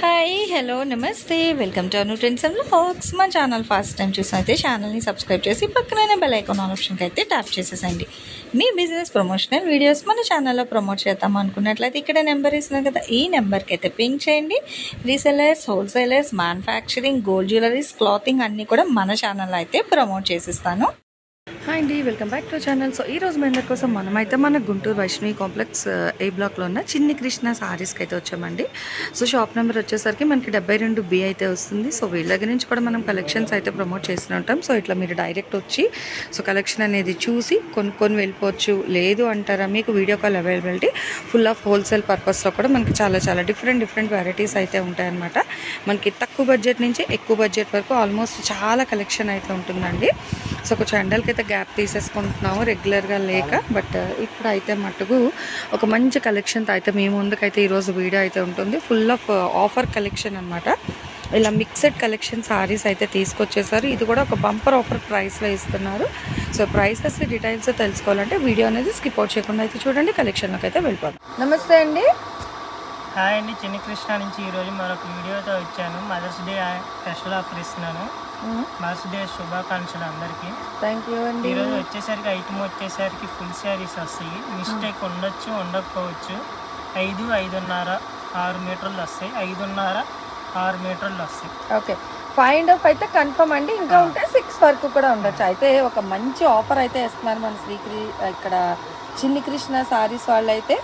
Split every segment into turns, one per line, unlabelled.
Hi hello నమస్తే welcome to Anu trends and vlogs. మా channel first time చూసినైతే ఛానల్ని subscribe చేసి పక్కనే బెల్ ఐకాన్ ఆప్షన్కి అయితే ట్యాప్ చేసేసండి. మీ బిజినెస్ ప్రమోషనల్ వీడియోస్ మన ఛానల్లో ప్రమోట్ చేద్దాం అనుకున్నట్లయితే ఇక్కడ నెంబర్ ఇస్తున్నాం కదా, ఈ నెంబర్కి అయితే పింక్ చేయండి. Resellers, wholesalers, manufacturing, gold jewelleries, clothing అన్నీ కూడా మన ఛానల్లో అయితే ప్రమోట్ చేసిస్తాను. హాయ్ అండి, welcome back to channel. So ఈరోజు మీ అందరి కోసం మనమైతే మన గుంటూరు వైష్ణవి కాంప్లెక్స్ ఏ బ్లాక్లో ఉన్న చిన్ని కృష్ణ సారీస్కి అయితే వచ్చామండి. సో షాప్ నెంబర్ వచ్చేసరికి మనకి 72B అయితే వస్తుంది. సో వీళ్ళ దగ్గర నుంచి కూడా మనం కలెక్షన్స్ అయితే ప్రమోట్ చేస్తూ ఉంటాం. సో ఇట్లా మీరు డైరెక్ట్ వచ్చి సో కలెక్షన్ అనేది చూసి కొనుక్కొని వెళ్ళిపోవచ్చు. లేదు అంటారా, మీకు video call availability full of wholesale పర్పస్లో కూడా మనకి చాలా డిఫరెంట్ వెరైటీస్ అయితే ఉంటాయన్నమాట. మనకి తక్కువ బడ్జెట్ నుంచి ఎక్కువ బడ్జెట్ వరకు ఆల్మోస్ట్ చాలా కలెక్షన్ అయితే ఉంటుందండి. సో కొంచెం ఎండలకి అయితే గ్యాప్ తీసేసుకుంటున్నాము రెగ్యులర్గా లేక, బట్ ఇప్పుడు అయితే మట్టుకు ఒక మంచి కలెక్షన్తో అయితే మీ ముందుకైతే ఈరోజు వీడియో అయితే ఉంటుంది. ఫుల్ ఆఫ్ ఆఫర్ కలెక్షన్ అనమాట. ఇలా మిక్సెడ్ కలెక్షన్ సారీస్ అయితే తీసుకొచ్చేసారు. ఇది కూడా ఒక బంపర్ ఆఫర్ ప్రైస్లో ఇస్తున్నారు. సో ప్రైసెస్ డీటెయిల్స్ తెలుసుకోవాలంటే వీడియో అనేది స్కిప్ అవుట్ చేయకుండా అయితే చూడండి. కలెక్షన్లోకి అయితే వెళ్ళిపోదాం. నమస్తే అండి.
హాయ్ అండి, చిన్ని కృష్ణ నుంచి ఈరోజు మరొక వీడియోతో వచ్చాను. మదర్స్ డే స్పెషల్ ఆఫర్ ఇస్తున్నాను. మదర్స్ డే శుభాకాంక్షలు అందరికీ.
థ్యాంక్ యూ అండి.
ఈరోజు వచ్చేసరికి ఐటమ్ వచ్చేసరికి ఫుల్ శారీస్ వస్తాయి. మిస్టేక్ ఉండొచ్చు, ఉండకపోవచ్చు. 5, 5.5, 6 మీటర్లు వస్తాయి. 5.5, 6 మీటర్లు వస్తాయి.
ఓకే, 5.5 అయితే కన్ఫర్మ్ అండి. ఇంకా ఉంటే 6 వరకు కూడా ఉండొచ్చు. అయితే ఒక మంచి ఆఫర్ అయితే ఇస్తున్నారు మన ఇక్కడ చిన్ని కృష్ణ సారీస్ వాళ్ళు. అయితే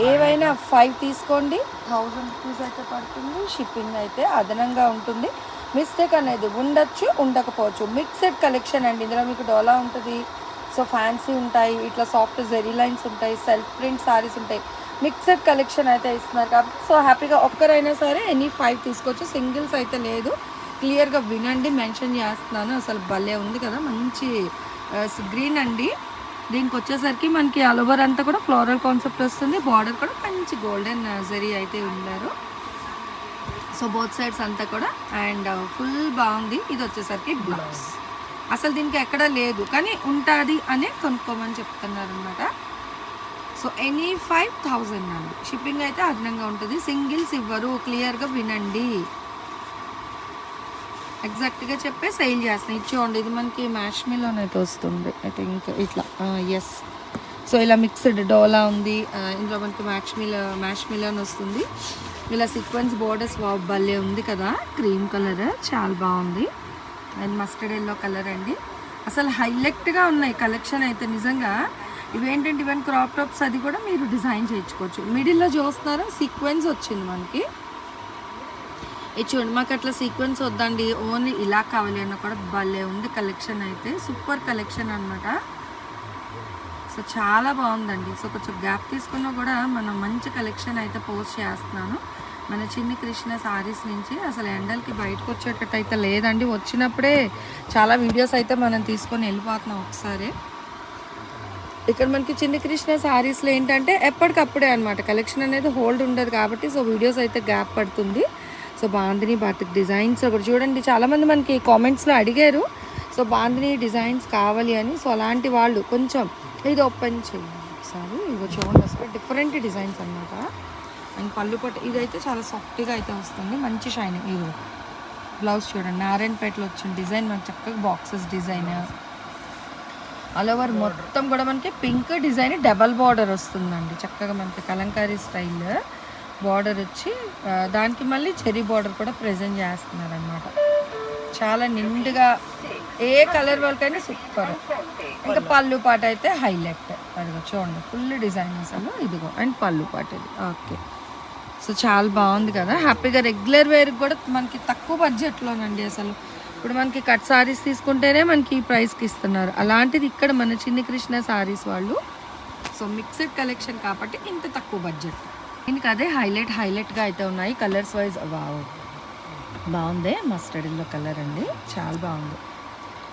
ఏవైనా 5 తీసుకోండి, 1000 రూపీస్ అయితే పడుతుంది. షిప్పింగ్ అయితే అదనంగా ఉంటుంది. మిస్టేక్ అనేది ఉండొచ్చు, ఉండకపోవచ్చు. మిక్సెడ్ కలెక్షన్ అండి. ఇందులో మీకు డోలా ఉంటుంది, సో ఫ్యాన్సీ ఉంటాయి, ఇట్లా సాఫ్ట్ జెరీ లైన్స్ ఉంటాయి, సెల్ఫ్ ప్రింట్ సారీస్ ఉంటాయి. మిక్సెడ్ కలెక్షన్ అయితే ఇస్తున్నారు కాబట్టి సో హ్యాపీగా ఒక్కరైనా సరే ఎనీ 5 తీసుకోవచ్చు. సింగిల్స్ అయితే లేదు. క్లియర్గా వినండి, మెన్షన్ చేస్తున్నాను. అసలు భలే ఉంది కదా, మంచి గ్రీన్ అండి. దీనికి వచ్చేసరికి మనకి ఆల్ ఓవర్ అంతా కూడా ఫ్లోరల్ కాన్సెప్ట్ వస్తుంది. బార్డర్ కూడా మంచి గోల్డెన్ జరీ అయితే ఉన్నారు. సో బోత్ సైడ్స్ అంతా కూడా అండ్ ఫుల్ బాగుంది. ఇది వచ్చేసరికి బ్లౌజ్. అసలు దీనికి ఎక్కడ లేదు కానీ ఉంటుంది అనే కొనుక్కోమని చెప్తున్నారు అనమాట. సో ఎనీ 5000 అండి. షిప్పింగ్ అయితే అదనంగా ఉంటుంది. సింగిల్స్ ఇవ్వరు, క్లియర్గా వినండి. ఎగ్జాక్ట్గా చెప్పే సేల్ చేస్తున్నాయి. ఇచ్చేయండి. ఇది మనకి మ్యాష్మిలోనైతే వస్తుంది ఐ థింక్ ఇట్లా. ఎస్, సో ఇలా మిక్స్డ్ డోలా ఉంది. ఇందులో మనకి మ్యాష్మిలోన్ వస్తుంది. ఇలా సీక్వెన్స్ బోర్డర్స్ భలే ఉంది కదా. క్రీమ్ కలర్ చాలా బాగుంది. అండ్ మస్టర్డ్ ఎల్లో కలర్ అండి. అసలు హైలైట్గా ఉన్నాయి కలెక్షన్ అయితే నిజంగా. ఇవేంటంటే ఈవెన్ క్రాప్ టాప్స్ అది కూడా మీరు డిజైన్ చేయించుకోవచ్చు. మిడిల్లో చూస్తున్నారా సీక్వెన్స్ వచ్చింది మనకి. ఇది చూడండి, మాకు అట్లా సీక్వెన్స్ వద్దండి, ఓన్లీ ఇలా కావాలి అన్న కూడా భలే ఉంది కలెక్షన్ అయితే. సూపర్ కలెక్షన్ అనమాట. సో చాలా బాగుందండి. సో కొంచెం గ్యాప్ తీసుకున్నా కూడా మనం మంచి కలెక్షన్ అయితే పోస్ట్ చేస్తున్నాను మన చిన్ని కృష్ణ సారీస్ నుంచి. అసలు ఎండలకి బయటకు వచ్చేటట్టు అయితే లేదండి. వచ్చినప్పుడే చాలా వీడియోస్ అయితే మనం తీసుకొని వెళ్ళిపోతున్నాం ఒకసారి. ఇక్కడ మనకి చిన్ని కృష్ణ సారీస్లో ఏంటంటే ఎప్పటికప్పుడే అనమాట కలెక్షన్ అనేది హోల్డ్ ఉండదు కాబట్టి సో వీడియోస్ అయితే గ్యాప్ పడుతుంది. సో బాందిని బాతిక్ డిజైన్స్ ఒకటి చూడండి. చాలామంది మనకి కామెంట్స్లో అడిగారు సో బాందిని డిజైన్స్ కావాలి అని. సో అలాంటి వాళ్ళు కొంచెం ఇది ఓపెన్ చేయండి ఒకసారి. ఇదిగో చూడండి, అసలు డిఫరెంట్ డిజైన్స్ అనమాట. అండ్ పళ్ళు పట్టు ఇదైతే చాలా సాఫ్ట్గా అయితే వస్తుంది, మంచి షైనింగ్. ఇది బ్లౌజ్ చూడండి, నారాయణపేటలో వచ్చిన డిజైన్ మనకి చక్కగా బాక్సెస్ డిజైన్. ఆల్ ఓవర్ మొత్తం కూడా మనకి పింక్ డిజైన్ డబల్ బార్డర్ వస్తుందండి. చక్కగా మనకి కలంకారీ స్టైల్ బార్డర్ వచ్చి దానికి మళ్ళీ చెరీ బార్డర్ కూడా ప్రజెంట్ చేస్తున్నారు అనమాట. చాలా నిండుగా ఏ కలర్ వాళ్ళకైనా సూపర్. ఇంకా పళ్ళు పాట అయితే హైలైట్. అదిగో చూడండి, ఫుల్ డిజైన్ అసలు. ఇదిగో అండ్ పళ్ళు పాట ఇది. ఓకే, సో చాలా బాగుంది కదా. హ్యాపీగా రెగ్యులర్ వేర్కి కూడా మనకి తక్కువ బడ్జెట్లోనండి. అసలు ఇప్పుడు మనకి కట్ సారీస్ తీసుకుంటేనే మనకి ఈ ప్రైస్కి ఇస్తున్నారు. అలాంటిది ఇక్కడ మన చిన్ని కృష్ణ సారీస్ వాళ్ళు సో మిక్స్డ్ కలెక్షన్ కాబట్టి ఇంత తక్కువ బడ్జెట్. దీనికి అదే హైలైట్గా అయితే ఉన్నాయి కలర్స్ వైజ్. వావ్, బాగుంది. మస్టర్డ్ ఎల్లో కలర్ అండి, చాలా బాగుంది.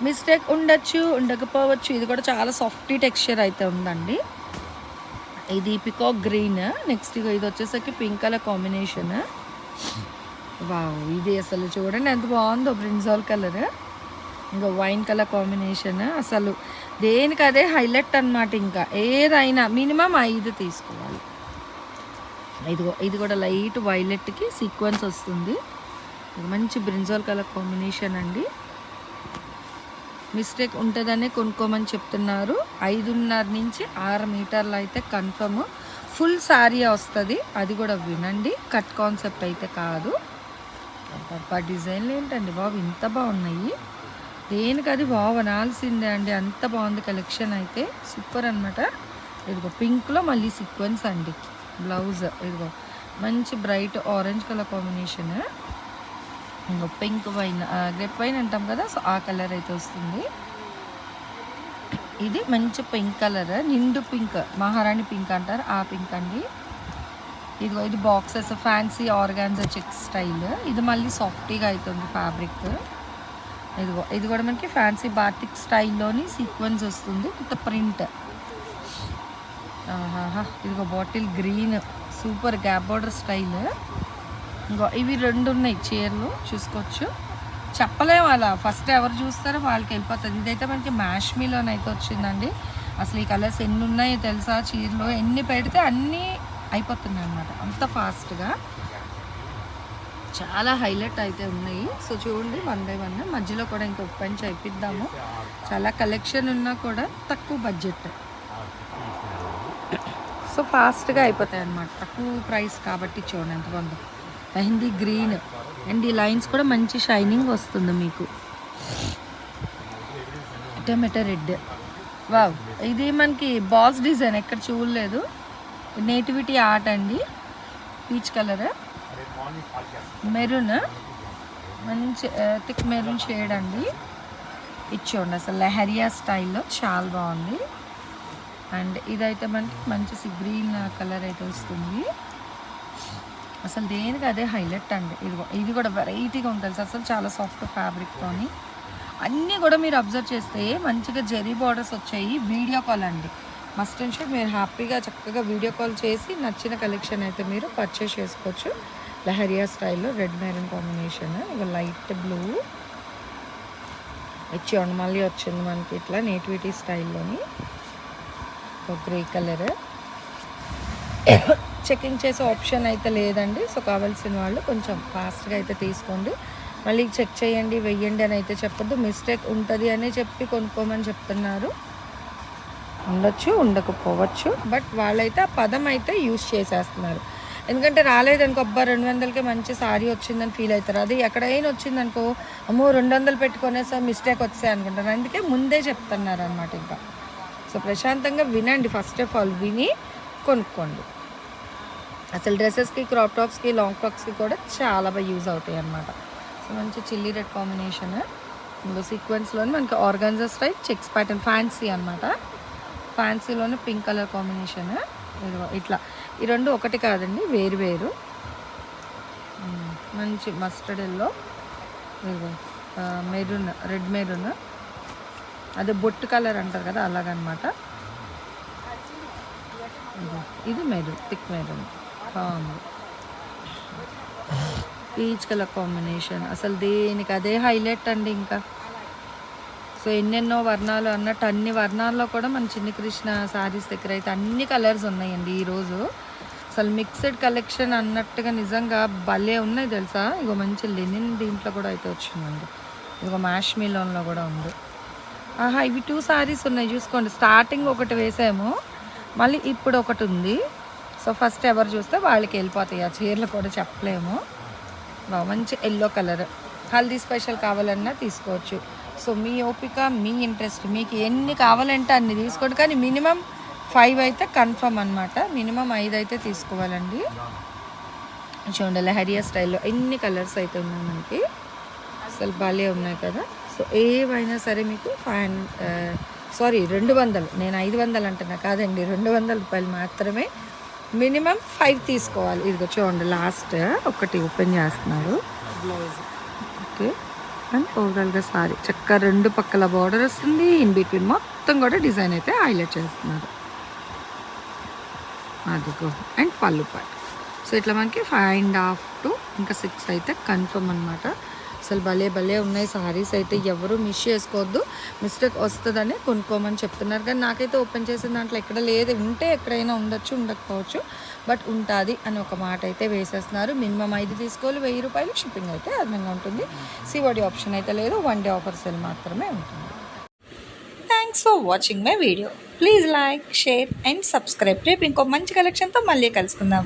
మిస్టేక్ ఉండొచ్చు, ఉండకపోవచ్చు. ఇది కూడా చాలా సాఫ్ట్ టెక్స్చర్ అయితే ఉందండి. ఇది పికాక్ గ్రీన్. నెక్స్ట్ ఇది వచ్చేసరికి పింక్ కలర్ కాంబినేషన్. వావ్, ఇది అసలు చూడండి ఎంత బాగుందో. బ్రింజాల్ కలర్, ఇంకా వైన్ కలర్ కాంబినేషన్. అసలు దేనికి అదే హైలైట్ అనమాట. ఇంకా ఏదైనా మినిమం 5 తీసుకోవాలి. ఇది కూడా లైట్ వైలెట్కి సీక్వెన్స్ వస్తుంది. ఇది మంచి బ్రింజాల్ కలర్ కాంబినేషన్ అండి. మిస్టేక్ ఉంటుందనే కొనుక్కోమని చెప్తున్నారు. 5.5 నుంచి 6 మీటర్లు అయితే కన్ఫర్మ్. ఫుల్ శారీ వస్తుంది, అది కూడా వినండి. కట్ కాన్సెప్ట్ అయితే కాదు. డిజైన్లు ఏంటండి బాబు, ఇంత బాగున్నాయి. దేనికి అది బాగు అనాల్సిందే అండి, అంత బాగుంది కలెక్షన్ అయితే. సూపర్ అనమాట. ఇదిగో పింక్లో మళ్ళీ సీక్వెన్స్ అండి. బ్లౌజ్ ఇదిగో మంచి బ్రైట్ ఆరెంజ్ కలర్ కాంబినేషన్. ఇంకో పింక్ వైన్, గ్రేప్ వైన్ అంటాం కదా, సో ఆ కలర్ అయితే వస్తుంది. ఇది మంచి పింక్ కలర్, నిండు పింక్, మహారాణి పింక్ అంటారు, ఆ పింక్ అండి. ఇదిగో ఇది boxes, fancy organza check style. ఇది మళ్ళీ సాఫ్టీగా అవుతుంది ఫ్యాబ్రిక్. ఇదిగో ఇది కూడా మనకి ఫ్యాన్సీ బాటిక్ స్టైల్లోని సీక్వెన్స్ వస్తుంది విత్ ప్రింట్. ఇదిగో bottle green, super gap border style. ఇంకో ఇవి 2 ఉన్నాయి చీరలు, చూసుకోవచ్చు. చెప్పలేము అలా, ఫస్ట్ ఎవరు చూస్తారో వాళ్ళకి వెళ్ళిపోతుంది. ఇదైతే మనకి మ్యాష్మీలోనైతే వచ్చిందండి. అసలు ఈ కలర్స్ ఎన్ని ఉన్నాయో తెలుసా చీరలో, ఎన్ని పెడితే అన్నీ అయిపోతున్నాయి అన్నమాట, అంత ఫాస్ట్గా. చాలా హైలైట్ అయితే ఉన్నాయి. సో చూడండి, 1 by 1 మధ్యలో కూడా ఇంకా ఓపెన్ చేయిద్దాము. చాలా కలెక్షన్ ఉన్నా కూడా తక్కువ బడ్జెట్, సో ఫాస్ట్గా అయిపోతాయి అన్నమాట, తక్కువ ప్రైస్ కాబట్టి. చూడండి ఎంత బాగుందో, మెహందీ గ్రీన్ అండ్ ఈ లైన్స్ కూడా మంచి షైనింగ్ వస్తుంది మీకు. టమాటో రెడ్, వావ్, ఇది మనకి బాల్స్ డిజైన్ ఎక్కడ చూడలేదు. నేటివిటీ ఆర్ట్ అండి. పీచ్ కలర్, మెరూన్, మంచి థిక్ మెరూన్ షేడ్ అండి. ఇచ్చోండి అసలు లెహరియా స్టైల్లో చాలా బాగుంది. అండ్ ఇదైతే మనకి మంచి గ్రీన్ కలర్ అయితే వస్తుంది. అసలు దేనికి అదే హైలైట్ అండి. ఇది కూడా వెరైటీగా ఉంటుంది అసలు, చాలా సాఫ్ట్ ఫ్యాబ్రిక్తోని. అన్నీ కూడా మీరు అబ్జర్వ్ చేస్తే మంచిగా జెరీ బార్డర్స్ వచ్చాయి. వీడియో కాల్ అండి, మస్ట్ అండ్ షూర్. మీరు హ్యాపీగా చక్కగా వీడియో కాల్ చేసి నచ్చిన కలెక్షన్ అయితే మీరు పర్చేస్ చేసుకోవచ్చు. లహరియా స్టైల్లో రెడ్ మెరూన్ కాంబినేషన్, ఇక లైట్ బ్లూ ఇచ్చేయండి. మళ్ళీ వచ్చింది మనకి ఇట్లా నేటివిటీ స్టైల్లోని ఒక గ్రే కలర్. చెకింగ్ చేసే ఆప్షన్ అయితే లేదండి, సో కావాల్సిన వాళ్ళు కొంచెం ఫాస్ట్గా అయితే తీసుకోండి. మళ్ళీ చెక్ చేయండి, వెయ్యండి అని అయితే చెప్పొద్దు. మిస్టేక్ ఉంటుంది అని చెప్పి కొనుక్కోమని చెప్తున్నారు. ఉండొచ్చు, ఉండకపోవచ్చు, బట్ వాళ్ళైతే ఆ పదం అయితే యూజ్ చేసేస్తున్నారు. ఎందుకంటే రాలేదనుకో, అబ్బా 200కే మంచి సారీ వచ్చిందని ఫీల్ అవుతారు. అది ఎక్కడైనా వచ్చిందనుకో, అమ్మో 200 పెట్టుకునేసా మిస్టేక్ వచ్చాయి అనుకుంటారు. అందుకే ముందే చెప్తున్నారు అనమాట. ఇంకా సో ప్రశాంతంగా వినండి, ఫస్ట్ ఆఫ్ ఆల్ విని కొనుక్కోండి. అసలు డ్రెస్సెస్కి, క్రాప్ టాప్స్కి, లాంగ్ ఫ్రాక్స్కి కూడా చాలా బాగా యూజ్ అవుతాయి అన్నమాట. సో మంచి చిల్లీ రెడ్ కాంబినేషన్, ఇంకో సీక్వెన్స్లోనే మనకి organza style checks pattern, fancy అనమాట. ఫ్యాన్సీలోనే పింక్ కలర్ కాంబినేషన్. ఇట్లా ఈ 2 ఒకటి కాదండి, వేరు వేరు. మంచి mustard yellow, maroon, red maroon, అదే బొట్టు కలర్ అంటారు కదా అలాగనమాట. ఇది మెరూన్, థిక్ మెరూన్, బాగుంది. పీచ్ కలర్ కాంబినేషన్, అసలు దేనికి అదే హైలైట్ అండి. ఇంకా సో ఎన్నెన్నో వర్ణాలు అన్నట్టు అన్ని వర్ణాల్లో కూడా మన చిన్ని కృష్ణ శారీస్ దగ్గర అయితే అన్ని కలర్స్ ఉన్నాయండి ఈరోజు. అసలు మిక్స్డ్ కలెక్షన్ అన్నట్టుగా నిజంగా భలే ఉన్నాయి తెలుసా. ఇగో మంచి లెనిన్ దీంట్లో కూడా అయితే వచ్చిందండి. ఇగో మ్యాష్మిలోన్లో కూడా ఉంది. ఇవి 2 శారీస్ ఉన్నాయి చూసుకోండి. స్టార్టింగ్ ఒకటి వేసాము, మళ్ళీ ఇప్పుడు ఒకటి ఉంది. సో ఫస్ట్ ఎవరు చూస్తే వాళ్ళకి వెళ్ళిపోతాయి ఆ చీరలు కూడా చెప్పలేము. మంచి ఎల్లో కలర్, హల్దీ స్పెషల్ కావాలన్నా తీసుకోవచ్చు. సో మీ ఓపిక, మీ ఇంట్రెస్ట్, మీకు ఎన్ని కావాలంటే అన్ని తీసుకోండి. కానీ మినిమం 5 అయితే కన్ఫర్మ్ అనమాట. మినిమం 5 అయితే తీసుకోవాలండి. చూడండి లహరియా స్టైల్లో ఎన్ని కలర్స్ అయితే ఉన్నాయి మనకి, అసలు భలే ఉన్నాయి కదా. సో ఏవైనా సరే మీకు 200, నేను 500 అంటున్నా కాదండి, 200 రూపాయలు మాత్రమే. మినిమం 5 తీసుకోవాలి. ఇదిగో చూడండి లాస్ట్ ఒకటి ఓపెన్ చేస్తున్నారు బ్లౌజ్. ఓకే, అండ్ ఓవరాల్గా సారీ చక్కగా 2 పక్కల బార్డర్ వస్తుంది. ఇన్ బిట్వీన్ మొత్తం కూడా డిజైన్ అయితే హైలైట్ చేస్తున్నారు. అదిగో అండ్ పళ్ళు పాటు. సో ఇట్లా మనకి 5.5 to ఇంకా 6 అయితే కన్ఫర్మ్ అనమాట. అసలు భలే భలే ఉన్నాయి సారీస్ అయితే, ఎవరు మిస్ చేసుకోవద్దు. మిస్టేక్ వస్తుందని కొనుక్కోమని చెప్తున్నారు, కానీ నాకైతే ఓపెన్ చేసిన దాంట్లో ఎక్కడ లేదు. ఉంటే ఎక్కడైనా ఉండొచ్చు, ఉండకపోవచ్చు, బట్ ఉంటుంది అని ఒక మాట అయితే వేసేస్తున్నారు. మినిమం 5 తీసుకోవాలి, 1000 రూపాయలు. షిప్పింగ్ అయితే అదనంగా ఉంటుంది. సిఓడి ఆప్షన్ అయితే లేదు, 1 డే ఆఫర్ సేల్ మాత్రమే ఉంటుంది. Thanks for watching my video. Please like, share and subscribe. రేపు ఇంకో మంచి కలెక్షన్తో మళ్ళీ కలుసుకుందాం.